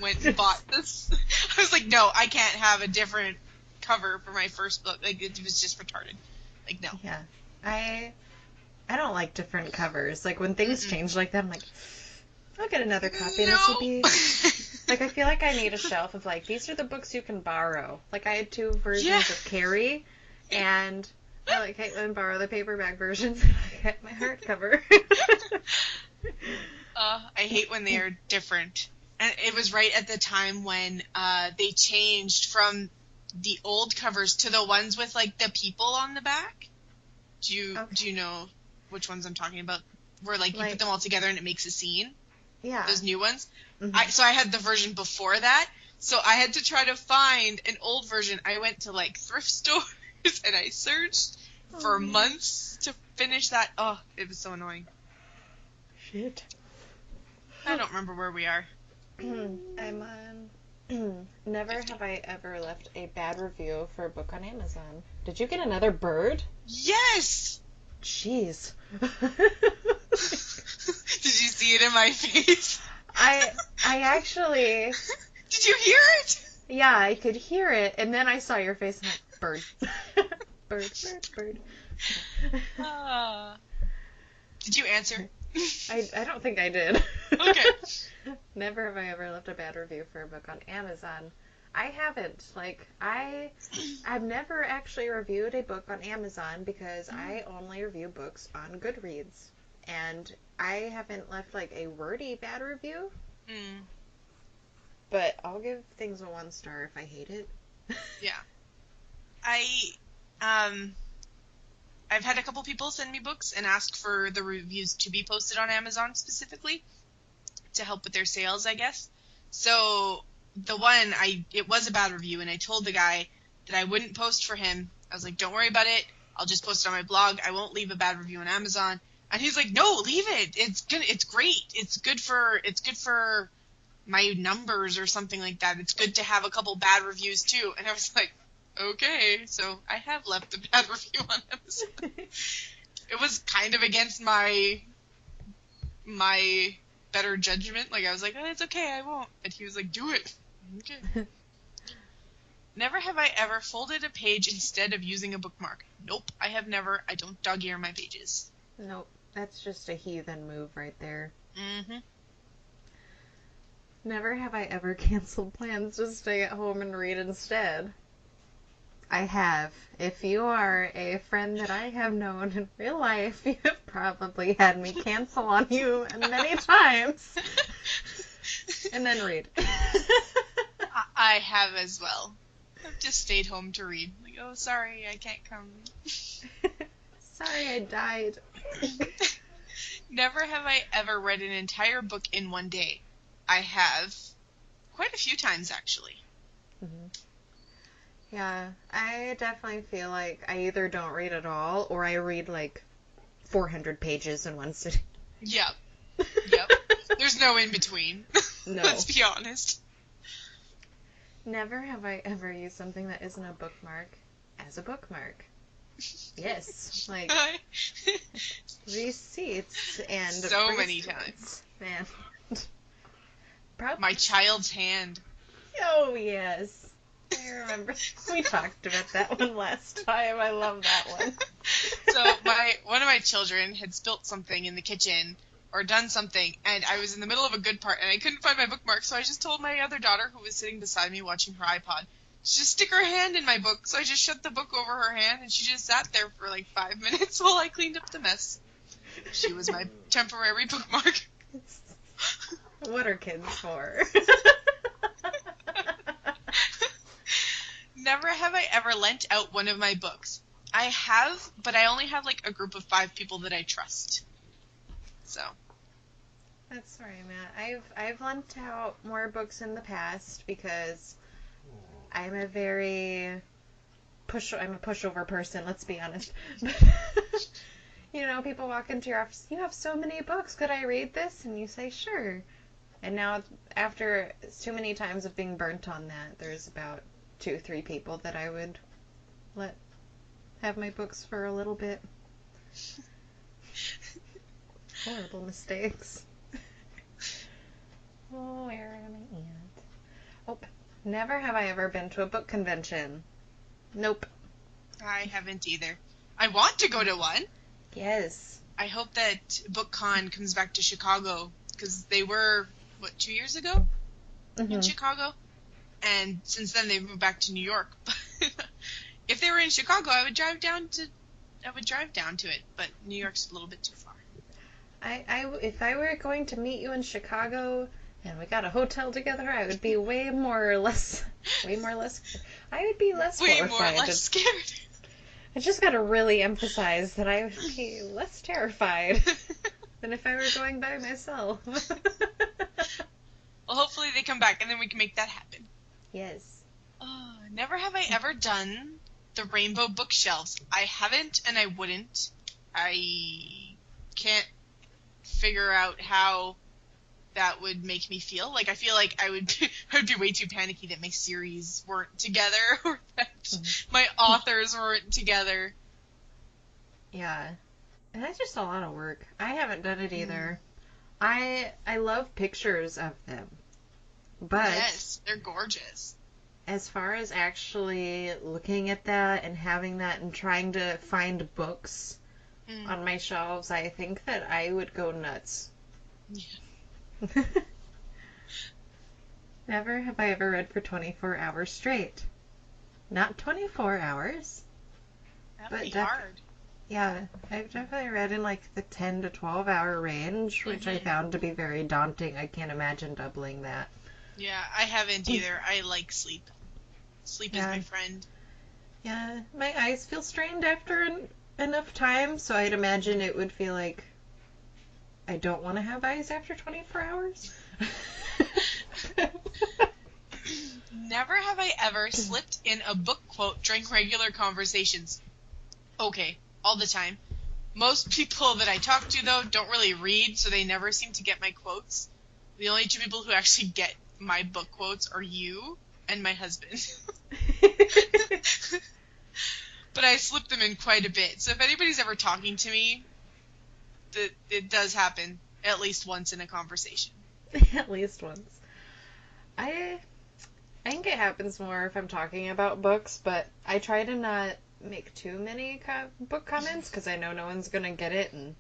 went and bought this. I was like, no, I can't have a different cover for my first book. Like, it was just retarded. Like, no. Yeah, I don't like different covers. Like, when things change like that, I'm like, I'll get another copy, and this will be... Like, I feel like I need a shelf of, like, these are the books you can borrow. Like, I had 2 versions of Carrie, and I let Caitlin borrow the paperback versions, and I got my hardcover. I hate when they are different. And it was right at the time when they changed from the old covers to the ones with, like, the people on the back. Do you know which ones I'm talking about? Where, like, you put them all together and it makes a scene? Yeah. Those new ones? So I had the version before that, so I had to try to find an old version. I went to, like, thrift stores, and I searched for months to finish that. Oh, it was so annoying. Shit. I don't remember where we are. I'm on... Never 50. Have I ever left a bad review for a book on Amazon. Did you get another bird? Yes! Jeez. Did you see it in my face? I actually... Did you hear it? Yeah, I could hear it, and then I saw your face and I'm like, bird. bird. Did you answer? I don't think I did. Okay. Never have I ever left a bad review for a book on Amazon. I haven't. Like, I've never actually reviewed a book on Amazon because I only review books on Goodreads. And I haven't left, like, a wordy bad review. But I'll give things a 1 star if I hate it. Yeah. I've had a couple people send me books and ask for the reviews to be posted on Amazon specifically to help with their sales, I guess. So the one, it was a bad review, and I told the guy that I wouldn't post for him. I was like, don't worry about it. I'll just post it on my blog. I won't leave a bad review on Amazon. And he's like, no, leave it. It's good. It's great. It's good for my numbers or something like that. It's good to have a couple bad reviews too. And I was like, okay. So I have left a bad review on Amazon. It was kind of against my better judgment. Like, I was like, oh, it's okay, I won't. And he was like, do it. Okay. Never have I ever folded a page instead of using a bookmark. Nope, I have never. I don't dog-ear my pages. Nope, that's just a heathen move right there. Mm-hmm. Never have I ever canceled plans to stay at home and read instead. I have. If you are a friend that I have known in real life, you have probably had me cancel on you many times. And then read. I have as well. I've just stayed home to read. Like, oh, sorry, I can't come. Sorry, I died. Never have I ever read an entire book in one day. I have. Quite a few times, actually. Mm-hmm. Yeah, I definitely feel like I either don't read at all, or I read like 400 pages in one sitting. Yep. There's no in between. No. Let's be honest. Never have I ever used something that isn't a bookmark as a bookmark. Yes, like receipts and so many times. Man. Probably. My child's hand. Oh, yes. I remember we talked about that one last time. I love that one. So one of my children had spilt something in the kitchen or done something, and I was in the middle of a good part, and I couldn't find my bookmark, so I just told my other daughter, who was sitting beside me watching her iPod, to just stick her hand in my book. So I just shut the book over her hand, and she just sat there for like 5 minutes while I cleaned up the mess. She was my temporary bookmark. What are kids for? Never have I ever lent out one of my books. I have, but I only have like a group of 5 people that I trust. So. That's where I'm at. I've lent out more books in the past because I'm a pushover person, let's be honest. You know, people walk into your office, you have so many books, could I read this? And you say, sure. And now, after too many times of being burnt on that, there's about 2-3 people that I would let have my books for a little bit. Horrible mistakes. Oh, where am I at? Oh, never have I ever been to a book convention. Nope. I haven't either. I want to go to one. Yes. I hope that BookCon comes back to Chicago, because they were, 2 years ago in Chicago? And since then they've moved back to New York. If they were in Chicago, I would drive down to it, but New York's a little bit too far. If I were going to meet you in Chicago and we got a hotel together, I would be way more or less scared. I just gotta really emphasize that I would be less terrified than if I were going by myself. Well, hopefully they come back and then we can make that happen. Yes. Never have I ever done the rainbow bookshelves. I haven't, and I wouldn't. I can't figure out how that would make me feel. Like, I feel like I would be way too panicky that my series weren't together, or that my authors weren't together. Yeah. And that's just a lot of work. I haven't done it either. I love pictures of them. But yes, they're gorgeous. As far as actually looking at that and having that and trying to find books on my shelves, I think that I would go nuts. Yeah. Never have I ever read for 24 hours straight. Not 24 hours. That'd be hard. Yeah, I've definitely read in like the 10 to 12 hour range, which I found to be very daunting. I can't imagine doubling that. Yeah, I haven't either. I like sleep. Sleep is my friend. Yeah, my eyes feel strained after enough time, so I'd imagine it would feel like I don't want to have eyes after 24 hours. Never have I ever slipped in a book quote during regular conversations. Okay, all the time. Most people that I talk to, though, don't really read, so they never seem to get my quotes. The only two people who actually get my book quotes are you and my husband. But I slip them in quite a bit. So if anybody's ever talking to me, it does happen at least once in a conversation. At least once. I think it happens more if I'm talking about books, but I try to not make too many book comments because I know no one's going to get it, and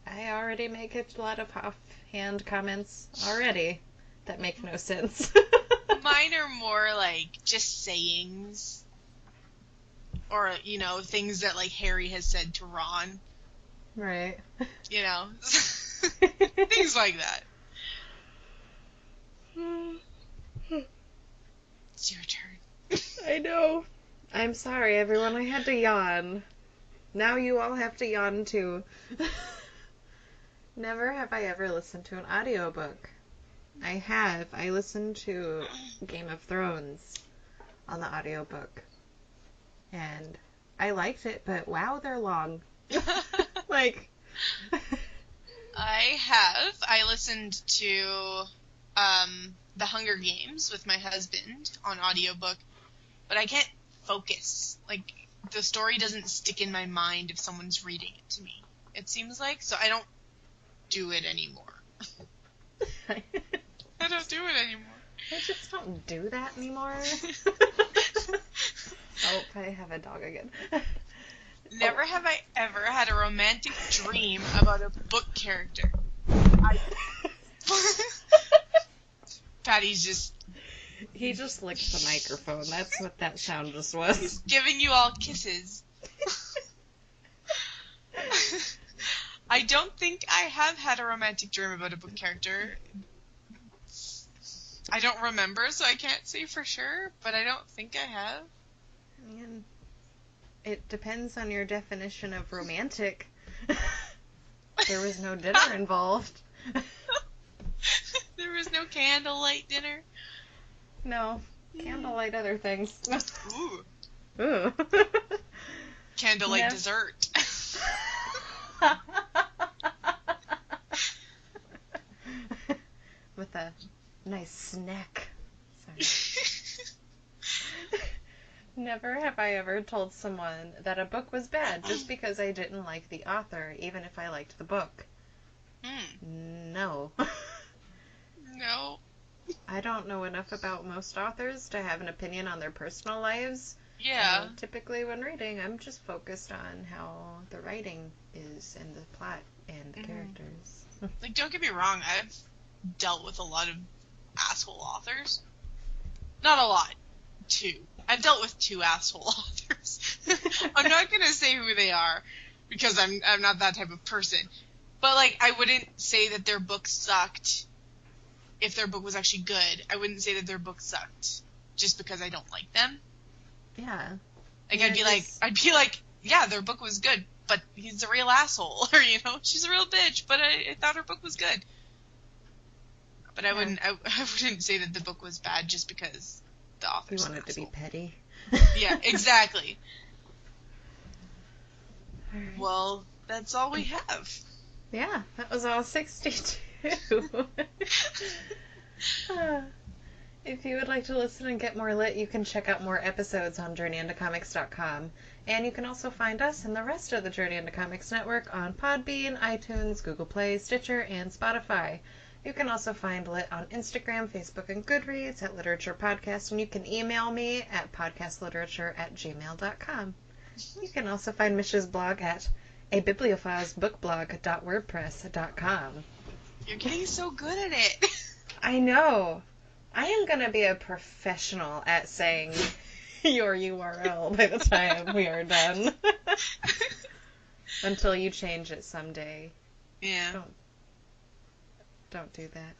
I already make a lot of offhand comments already that make no sense. Mine are more like just sayings. Or, you know, things that, like, Harry has said to Ron. Right. You know? Things like that. It's your turn. I know. I'm sorry, everyone. I had to yawn. Now you all have to yawn, too. Never have I ever listened to an audiobook. I have. I listened to Game of Thrones on the audiobook. And I liked it, but wow, they're long. Like... I listened to The Hunger Games with my husband on audiobook, but I can't focus. Like, the story doesn't stick in my mind if someone's reading it to me, it seems like, so I don't do it anymore. I don't do it anymore. I just don't do that anymore. Oh, I have a dog again. Never have I ever had a romantic dream about a book character. Patty's just... He just licked the microphone. That's what that sound just was. He's giving you all kisses. I don't think I have had a romantic dream about a book character. I don't remember, so I can't say for sure, but I don't think I have. Man, it depends on your definition of romantic. There was no dinner involved. There was no candlelight dinner? No. Candlelight other things. Ooh. Ooh. Candlelight dessert. With a nice snack. Sorry. Never have I ever told someone that a book was bad just because I didn't like the author, even if I liked the book. No. No. I don't know enough about most authors to have an opinion on their personal lives. Yeah. Typically when reading, I'm just focused on how the writing is and the plot and the characters. Like, don't get me wrong, I've dealt with a lot of asshole authors. Not a lot. 2. I've dealt with 2 asshole authors. I'm not gonna say who they are, because I'm not that type of person. But, like, I wouldn't say that their book sucked if their book was actually good. I wouldn't say that their book sucked just because I don't like them. Yeah. Like, I'd be like, yeah, their book was good, but he's a real asshole. Or, you know, she's a real bitch, but I thought her book was good. But I wouldn't say that the book was bad just because the author's We wanted to be petty. Yeah, exactly. Right. Well, that's all we have. Yeah, that was all 62. If you would like to listen and get more lit, you can check out more episodes on JourneyIntoComics.com. And you can also find us and the rest of the Journey into Comics network on Podbean, iTunes, Google Play, Stitcher, and Spotify. You can also find Lit on Instagram, Facebook, and Goodreads at Literature Podcast, and you can email me at podcastliterature@gmail.com. You can also find Mish's blog at abibliophilesbookblog.wordpress.com. You're getting so good at it. I know. I am going to be a professional at saying your URL by the time we are done. Until you change it someday. Yeah. Don't do that.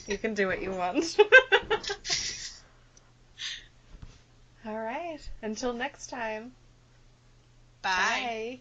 You can do what you want. All right. Until next time. Bye. Bye.